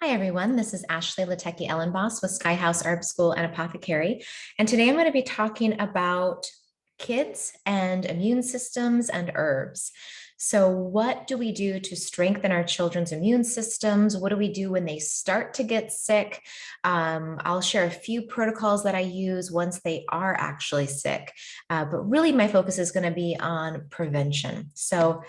Hi, everyone. This is Ashley Latecki Ellenboss with Skyhouse Herb School and Apothecary. And today I'm going to be talking about kids and immune systems and herbs. So, what do we do to strengthen our children's immune systems? What do we do when they start to get sick? I'll share a few protocols that I use once they are actually sick. But really, my focus is going to be on prevention. So,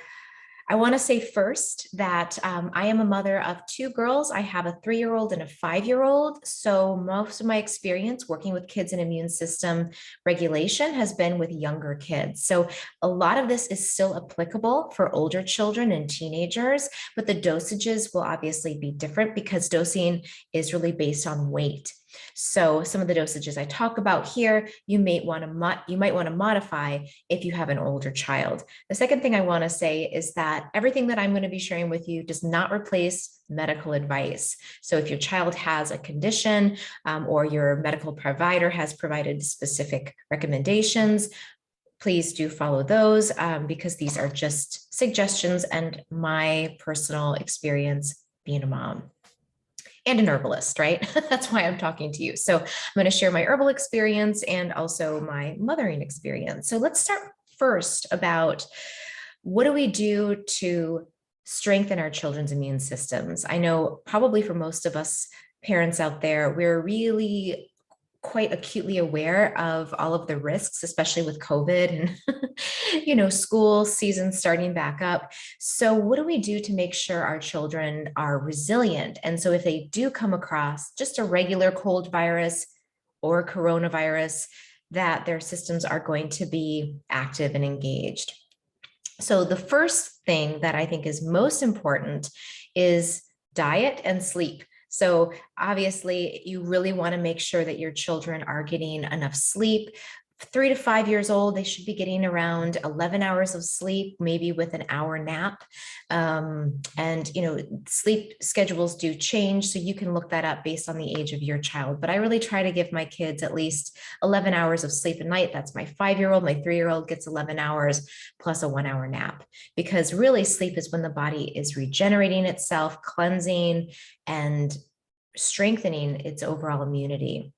I want to say first that I am a mother of two girls. I have a 3-year-old and a 5-year-old. So most of my experience working with kids and immune system regulation has been with younger kids. So a lot of this is still applicable for older children and teenagers, but the dosages will obviously be different because dosing is really based on weight. So some of the dosages I talk about here, you might want to modify if you have an older child. The second thing I want to say is that everything that I'm going to be sharing with you does not replace medical advice. So if your child has a condition or your medical provider has provided specific recommendations, please do follow those because these are just suggestions and my personal experience being a mom and an herbalist, right? That's why I'm talking to you. So I'm going to share my herbal experience and also my mothering experience. So let's start first about what do we do to strengthen our children's immune systems? I know probably for most of us parents out there, we're really quite acutely aware of all of the risks, especially with COVID and, school season starting back up. So what do we do to make sure our children are resilient? And so if they do come across just a regular cold virus or coronavirus, that their systems are going to be active and engaged. So the first thing that I think is most important is diet and sleep. So obviously, you really want to make sure that your children are getting enough sleep. 3 to 5 years old, they should be getting around 11 hours of sleep, maybe with an hour nap. Sleep schedules do change, so you can look that up based on the age of your child. But I really try to give my kids at least 11 hours of sleep a night. That's my 5-year-old. My 3-year-old gets 11 hours plus a 1-hour nap, because really sleep is when the body is regenerating itself, cleansing, and strengthening its overall immunity.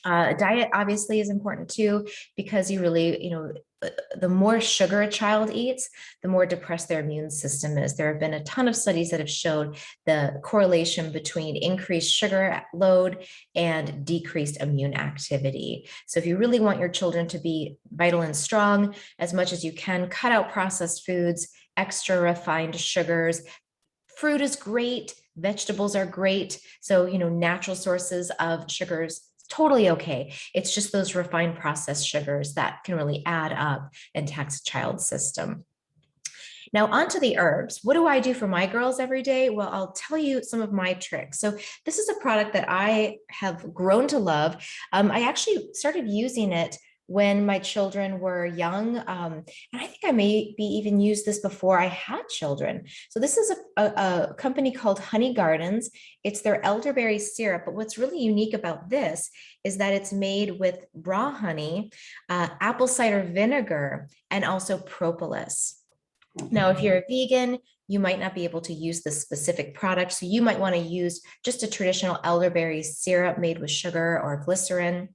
Diet obviously is important too, because you really, the more sugar a child eats, the more depressed their immune system is. There have been a ton of studies that have showed the correlation between increased sugar load and decreased immune activity. So if you really want your children to be vital and strong, as much as you can, cut out processed foods, extra refined sugars. Fruit is great. Vegetables are great. So, natural sources of sugars, totally okay. It's just those refined processed sugars that can really add up and tax a child's system. Now, onto the herbs. What do I do for my girls every day? Well, I'll tell you some of my tricks. So this is a product that I have grown to love. I actually started using it when my children were young. And I think I maybe even used this before I had children. So this is a company called Honey Gardens. It's their elderberry syrup. But what's really unique about this is that it's made with raw honey, apple cider vinegar, and also propolis. Now, if you're a vegan, you might not be able to use this specific product. So you might want to use just a traditional elderberry syrup made with sugar or glycerin.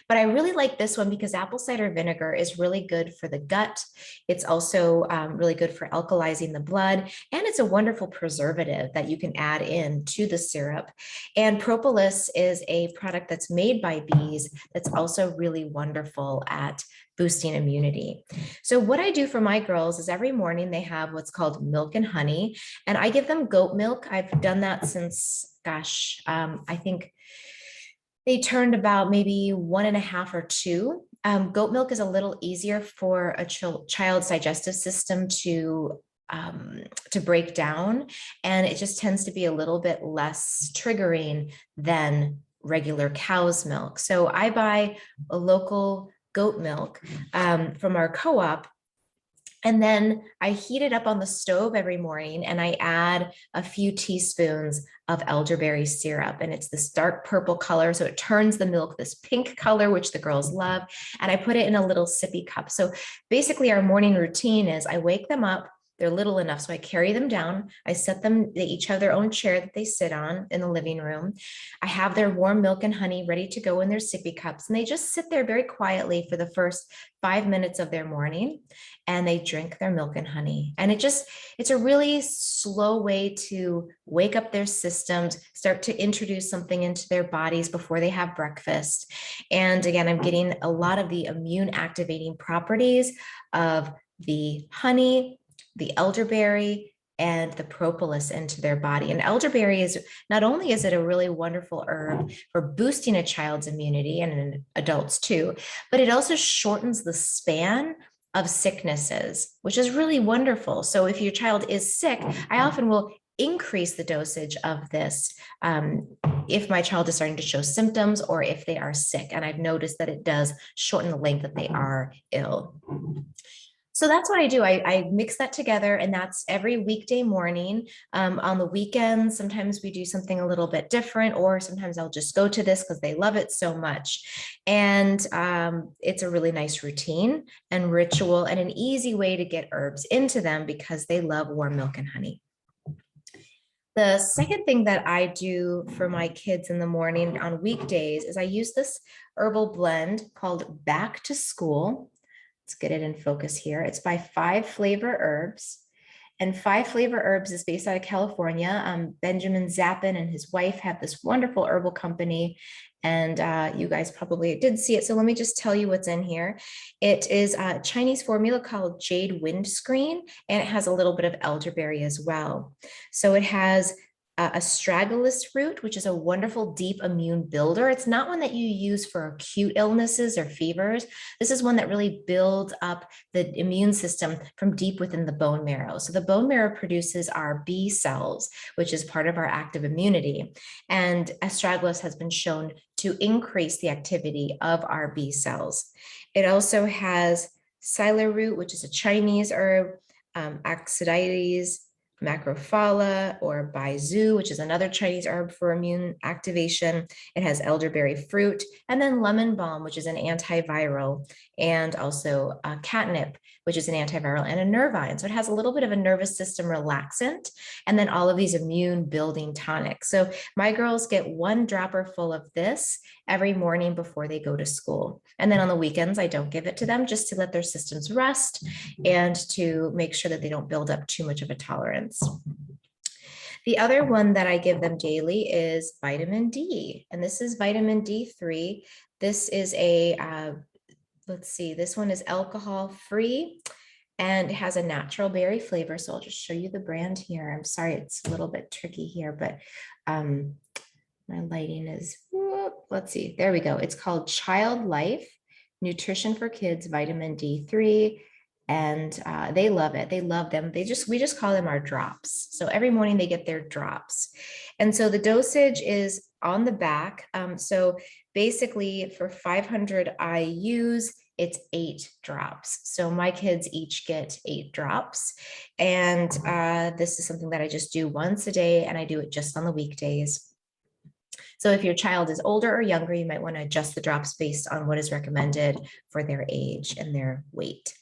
But I really like this one because apple cider vinegar is really good for the gut. It's also really good for alkalizing the blood. And it's a wonderful preservative that you can add in to the syrup. And propolis is a product that's made by bees that's also really wonderful at boosting immunity. So what I do for my girls is every morning they have what's called milk and honey, and I give them goat milk. I've done that since, I think they turned about maybe 1.5 or 2. Goat milk is a little easier for a child's digestive system to break down, and it just tends to be a little bit less triggering than regular cow's milk. So I buy a local goat milk from our co-op, and then I heat it up on the stove every morning and I add a few teaspoons of elderberry syrup. And it's this dark purple color. So it turns the milk this pink color, which the girls love. And I put it in a little sippy cup. So basically our morning routine is I wake them up, They're little enough. So I carry them down. I set them, they each have their own chair that they sit on in the living room. I have their warm milk and honey ready to go in their sippy cups. And they just sit there very quietly for the first 5 minutes of their morning, and they drink their milk and honey. And it's a really slow way to wake up their systems, start to introduce something into their bodies before they have breakfast. And again, I'm getting a lot of the immune activating properties of the honey, the elderberry, and the propolis into their body. And elderberry is, not only is it a really wonderful herb for boosting a child's immunity and in adults too, but it also shortens the span of sicknesses, which is really wonderful. So if your child is sick, I often will increase the dosage of this if my child is starting to show symptoms or if they are sick. And I've noticed that it does shorten the length that they are ill. So that's what I do. I mix that together, and that's every weekday morning. On the weekends, sometimes we do something a little bit different, or sometimes I'll just go to this because they love it so much. And it's a really nice routine and ritual and an easy way to get herbs into them because they love warm milk and honey. The second thing that I do for my kids in the morning on weekdays is I use this herbal blend called Back to School. Let's get it in focus here. It's by 5 Flavor Herbs. And 5 Flavor Herbs is based out of California. Benjamin Zappin and his wife have this wonderful herbal company. And you guys probably did see it. So let me just tell you what's in here. It is a Chinese formula called Jade Windscreen, and it has a little bit of elderberry as well. So it has astragalus root, which is a wonderful deep immune builder. It's not one that you use for acute illnesses or fevers. This is one that really builds up the immune system from deep within the bone marrow. So the bone marrow produces our B cells, which is part of our active immunity. And astragalus has been shown to increase the activity of our B cells. It also has psyllar root, which is a Chinese herb, Axidides macrophala, or baizu, which is another Chinese herb for immune activation. It has elderberry fruit, and then lemon balm, which is an antiviral, and also catnip, which is an antiviral, and a nervine. So it has a little bit of a nervous system relaxant, and then all of these immune building tonics. So my girls get 1 dropper full of this every morning before they go to school. And then on the weekends, I don't give it to them, just to let their systems rest and to make sure that they don't build up too much of a tolerance. The other one that I give them daily is vitamin D, and this is vitamin D3. This is a, let's see, this one is alcohol free and it has a natural berry flavor. So I'll just show you the brand here. I'm sorry, it's a little bit tricky here, but my lighting is, let's see, there we go. It's called Child Life Nutrition for Kids Vitamin D3. And they love it. They love them. We just call them our drops. So every morning they get their drops. And so the dosage is on the back. So basically for 500 IUs, it's 8 drops. So my kids each get 8 drops. And this is something that I just do once a day, and I do it just on the weekdays. So if your child is older or younger, you might want to adjust the drops based on what is recommended for their age and their weight.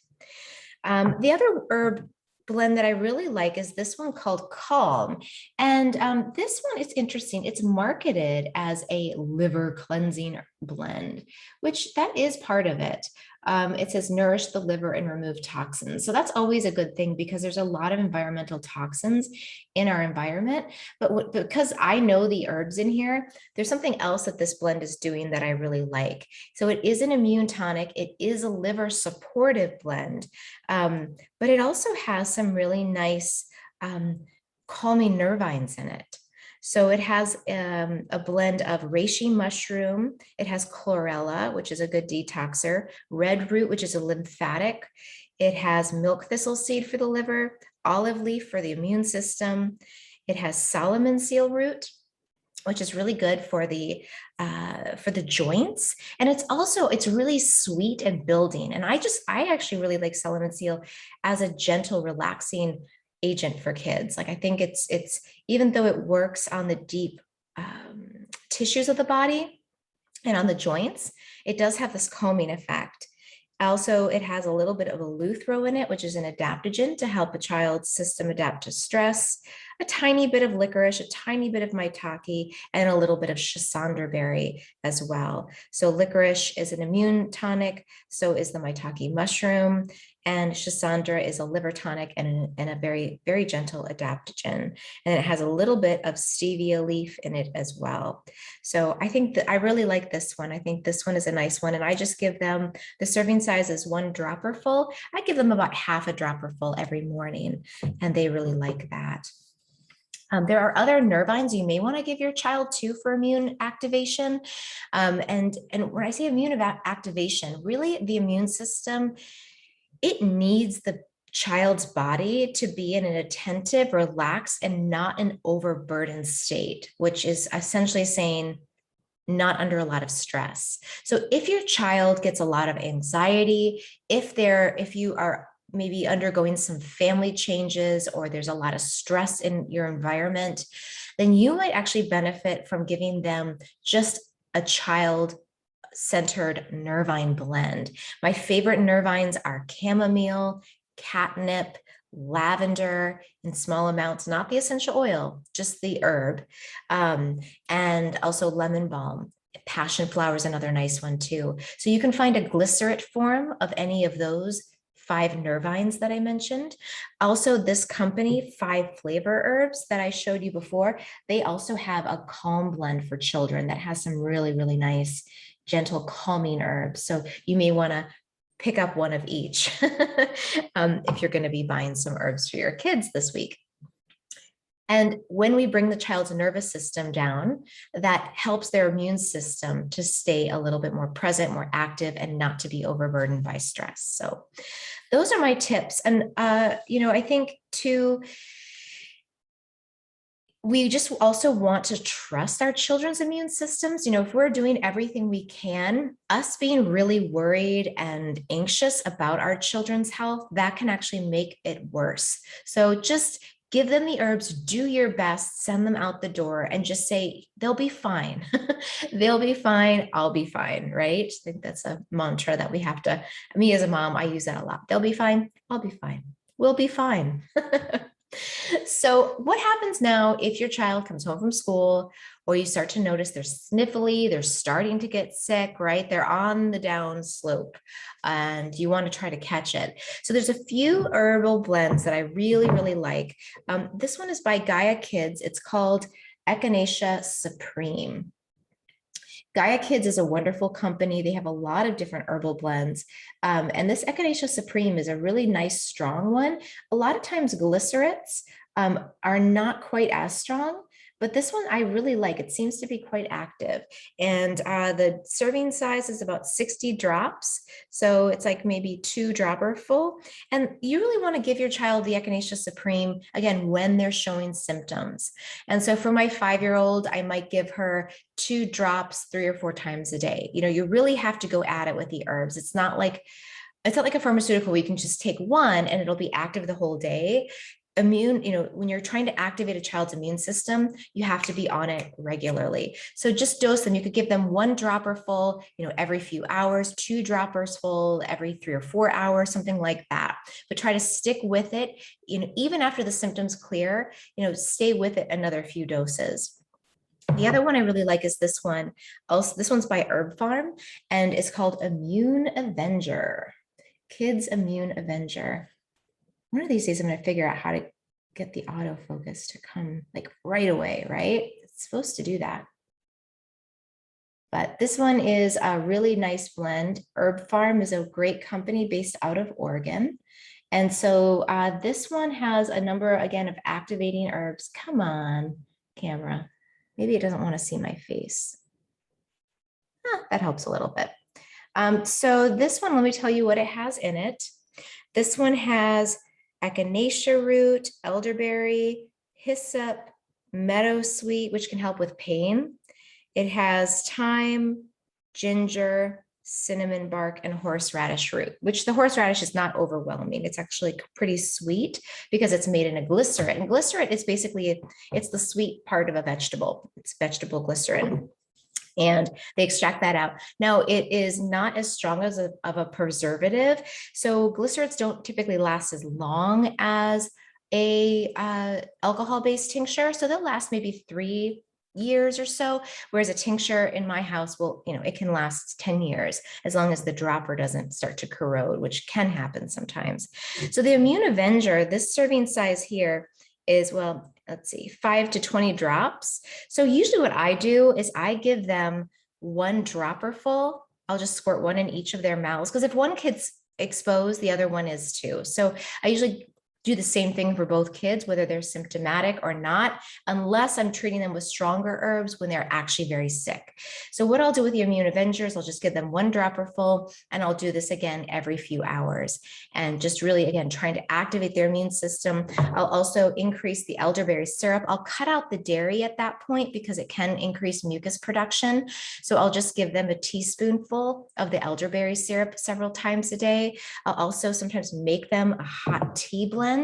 The other herb blend that I really like is this one called Calm. And this one is interesting. It's marketed as a liver cleansing blend, which that is part of it. It says nourish the liver and remove toxins. So that's always a good thing because there's a lot of environmental toxins in our environment. But because I know the herbs in here, there's something else that this blend is doing that I really like. So it is an immune tonic. It is a liver supportive blend, but it also has some really nice calming nervines in it. So it has a blend of reishi mushroom. It has chlorella, which is a good detoxer, red root, which is a lymphatic. It has milk thistle seed for the liver, olive leaf for the immune system. It has Solomon seal root, which is really good for the joints. And it's really sweet and building. And I actually really like Solomon seal as a gentle, relaxing agent for kids. Like I think it's even though it works on the deep tissues of the body and on the joints, it does have this calming effect. Also, it has a little bit of eleuthero in it, which is an adaptogen to help a child's system adapt to stress, a tiny bit of licorice, a tiny bit of maitake, and a little bit of schisandra berry as well. So licorice is an immune tonic, so is the maitake mushroom, and schisandra is a liver tonic and a very, very gentle adaptogen. And it has a little bit of stevia leaf in it as well. So I think that I really like this one. I think this one is a nice one. And I just give them, the serving size is 1 dropper full. I give them about half a dropper full every morning, and they really like that. There are other nervines you may want to give your child too for immune activation. And when I say immune activation, really the immune system, it needs the child's body to be in an attentive, relaxed, and not an overburdened state, which is essentially saying not under a lot of stress. So if your child gets a lot of anxiety, if you are maybe undergoing some family changes, or there's a lot of stress in your environment, then you might actually benefit from giving them just a child-centered Nervine blend. My favorite Nervines are chamomile, catnip, lavender in small amounts, not the essential oil, just the herb, and also lemon balm. Passion flower is another nice one too. So you can find a glycerate form of any of those 5 Nervines that I mentioned. Also, this company, 5 Flavor Herbs that I showed you before, they also have a calm blend for children that has some really, really nice, gentle, calming herbs. So you may want to pick up one of each if you're going to be buying some herbs for your kids this week. And when we bring the child's nervous system down, that helps their immune system to stay a little bit more present, more active, and not to be overburdened by stress. So those are my tips. And, I think too, we just also want to trust our children's immune systems. If we're doing everything we can, us being really worried and anxious about our children's health, that can actually make it worse. So just give them the herbs, do your best, send them out the door, and just say, they'll be fine. They'll be fine. I'll be fine, right? I think that's a mantra that we have to, me as a mom, I use that a lot. They'll be fine. I'll be fine. We'll be fine. So what happens now if your child comes home from school, or you start to notice they're sniffly, they're starting to get sick, right? They're on the down slope and you want to try to catch it. So there's a few herbal blends that I really, really like. This one is by Gaia Kids. It's called Echinacea Supreme. Gaia Kids is a wonderful company. They have a lot of different herbal blends. And this Echinacea Supreme is a really nice, strong one. A lot of times glycerates are not quite as strong, but this one I really like. It seems to be quite active. And the serving size is about 60 drops. So it's like maybe 2 dropper full. And you really want to give your child the Echinacea Supreme, again, when they're showing symptoms. And so for my 5-year-old, I might give her 2 drops 3 or 4 times a day. You really have to go at it with the herbs. It's not like a pharmaceutical where you can just take one and it'll be active the whole day. When you're trying to activate a child's immune system, you have to be on it regularly. So just dose them. You could give them 1 dropper full, every few hours, 2 droppers full every 3 or 4 hours, something like that. But try to stick with it, even after the symptoms clear, stay with it another few doses. The other one I really like is this one. Also, this one's by Herb Farm, and it's called Immune Avenger. Kids Immune Avenger. One of these days, I'm going to figure out how to get the autofocus to come like right away, right? It's supposed to do that. But this one is a really nice blend. Herb Farm is a great company based out of Oregon. And so this one has a number, again, of activating herbs. Come on, camera. Maybe it doesn't want to see my face. That helps a little bit. So this one, let me tell you what it has in it. This one has echinacea root, elderberry, hyssop, meadowsweet, which can help with pain. It has thyme, ginger, cinnamon bark, and horseradish root, which the horseradish is not overwhelming. It's actually pretty sweet because it's made in a glycerate. And glycerate is basically, it's the sweet part of a vegetable. It's vegetable glycerin. and they extract that out. Now, it is not as strong as of a preservative. So glycerids don't typically last as long as a alcohol-based tincture. So they'll last maybe 3 years or so, whereas a tincture in my house will, it can last 10 years as long as the dropper doesn't start to corrode, which can happen sometimes. So the Immune Avenger, this serving size here is, well, let's see, 5 to 20 drops. So usually what I do is I give them one dropper full. I'll just squirt one in each of their mouths, because if one kid's exposed, the other one is too. So I usually do the same thing for both kids, whether they're symptomatic or not, unless I'm treating them with stronger herbs when they're actually very sick. So what I'll do with the Immune Avengers, I'll just give them one dropper full, and I'll do this again every few hours. And just really, again, trying to activate their immune system. I'll also increase the elderberry syrup. I'll cut out the dairy at that point because it can increase mucus production. So I'll just give them a teaspoonful of the elderberry syrup several times a day. I'll also sometimes make them a hot tea blend.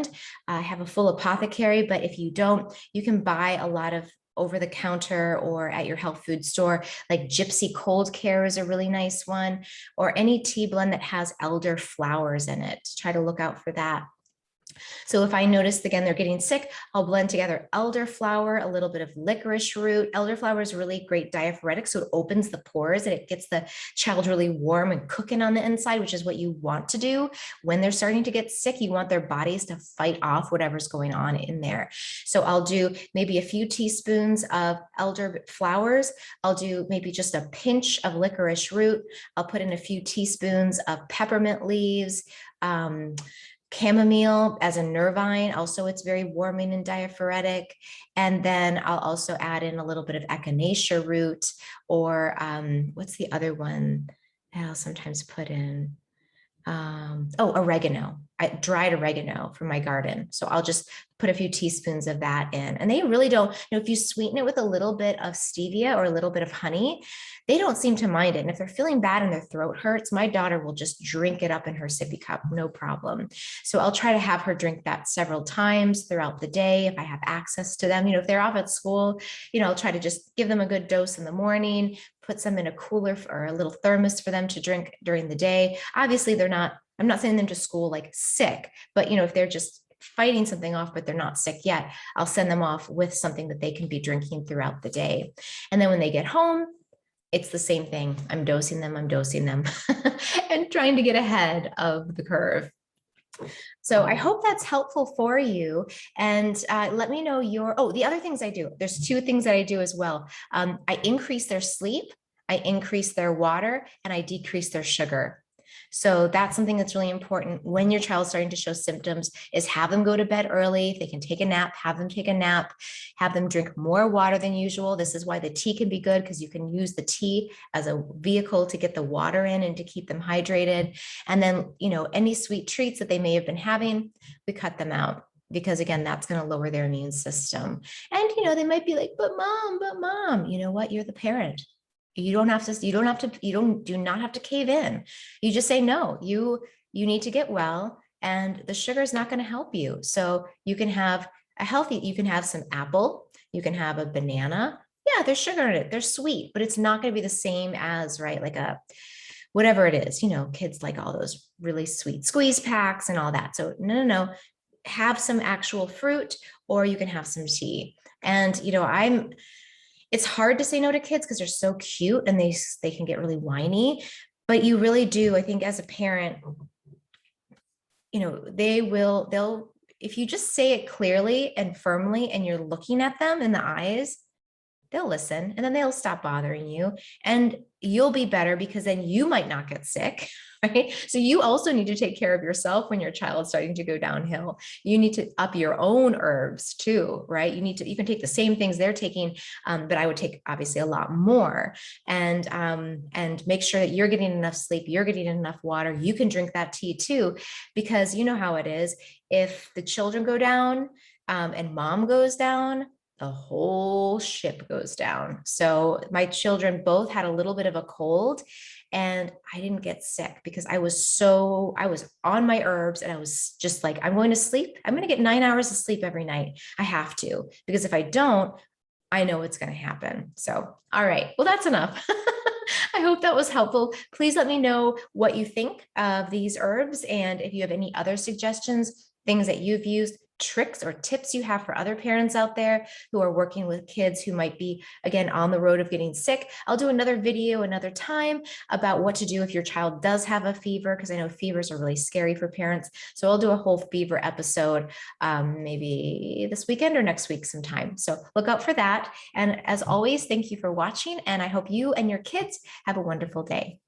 I have a full Apothecary, but if you don't, you can buy a lot of over the counter or at your health food store, like Gypsy Cold Care is a really nice one, or any tea blend that has elder flowers in it. Try to look out for that. So if I notice, again, they're getting sick, I'll blend together elderflower, a little bit of licorice root. Elderflower is really great diaphoretic, so it opens the pores and it gets the child really warm and cooking on the inside, which is what you want to do when they're starting to get sick. You want their bodies to fight off whatever's going on in there. So I'll do maybe a few teaspoons of elder flowers. I'll do maybe just a pinch of licorice root. I'll put in a few teaspoons of peppermint leaves, chamomile as a nervine. Also, it's very warming and diaphoretic. And then I'll also add in a little bit of echinacea root, or what's the other one that I'll sometimes put in? Oregano. Dried oregano from my garden. So I'll just put a few teaspoons of that in. And they really don't, if you sweeten it with a little bit of stevia or a little bit of honey, they don't seem to mind it. And if they're feeling bad and their throat hurts, my daughter will just drink it up in her sippy cup, no problem. So I'll try to have her drink that several times throughout the day if I have access to them. If they're off at school, I'll try to just give them a good dose in the morning, put some in a cooler or a little thermos for them to drink during the day. Obviously, I'm not sending them to school like sick, but if they're just fighting something off, but they're not sick yet, I'll send them off with something that they can be drinking throughout the day. And then when they get home, it's the same thing. I'm dosing them and trying to get ahead of the curve. So I hope that's helpful for you. And let me know the other things I do. There's 2 things that I do as well. I increase their sleep, I increase their water, and I decrease their sugar. So that's something that's really important when your child's starting to show symptoms, is have them go to bed early. If they can take a nap, have them take a nap, have them drink more water than usual. This is why the tea can be good, because you can use the tea as a vehicle to get the water in and to keep them hydrated. And then, any sweet treats that they may have been having, we cut them out, because again, that's going to lower their immune system. And, they might be like, but mom, you know what? You're the parent. You do not have to cave in. You just say, no, you need to get well, and the sugar is not going to help you. So you can have you can have some apple, you can have a banana. Yeah, there's sugar in it. They're sweet, but it's not going to be the same as, right, like whatever it is, kids like all those really sweet squeeze packs and all that. So no, have some actual fruit, or you can have some tea. And, it's hard to say no to kids because they're so cute and they can get really whiny, but you really do. I think as a parent, they'll, if you just say it clearly and firmly and you're looking at them in the eyes, they'll listen, and then they'll stop bothering you, and you'll be better, because then you might not get sick, right? So you also need to take care of yourself when your child's starting to go downhill. You need to up your own herbs too, right? You can take the same things they're taking, but I would take obviously a lot more, and make sure that you're getting enough sleep, you're getting enough water. You can drink that tea too, because you know how it is. If the children go down, and mom goes down, the whole ship goes down. So my children both had a little bit of a cold, and I didn't get sick because I was on my herbs, and I was just like, I'm going to sleep. I'm going to get 9 hours of sleep every night. I have to, because if I don't, I know it's going to happen. So, all right. Well, that's enough. I hope that was helpful. Please let me know what you think of these herbs. And if you have any other suggestions, things that you've used, tricks or tips you have for other parents out there who are working with kids who might be, again, on the road of getting sick. I'll do another video another time about what to do if your child does have a fever, because I know fevers are really scary for parents. So I'll do a whole fever episode maybe this weekend or next week sometime. So look out for that. And as always, thank you for watching. And I hope you and your kids have a wonderful day.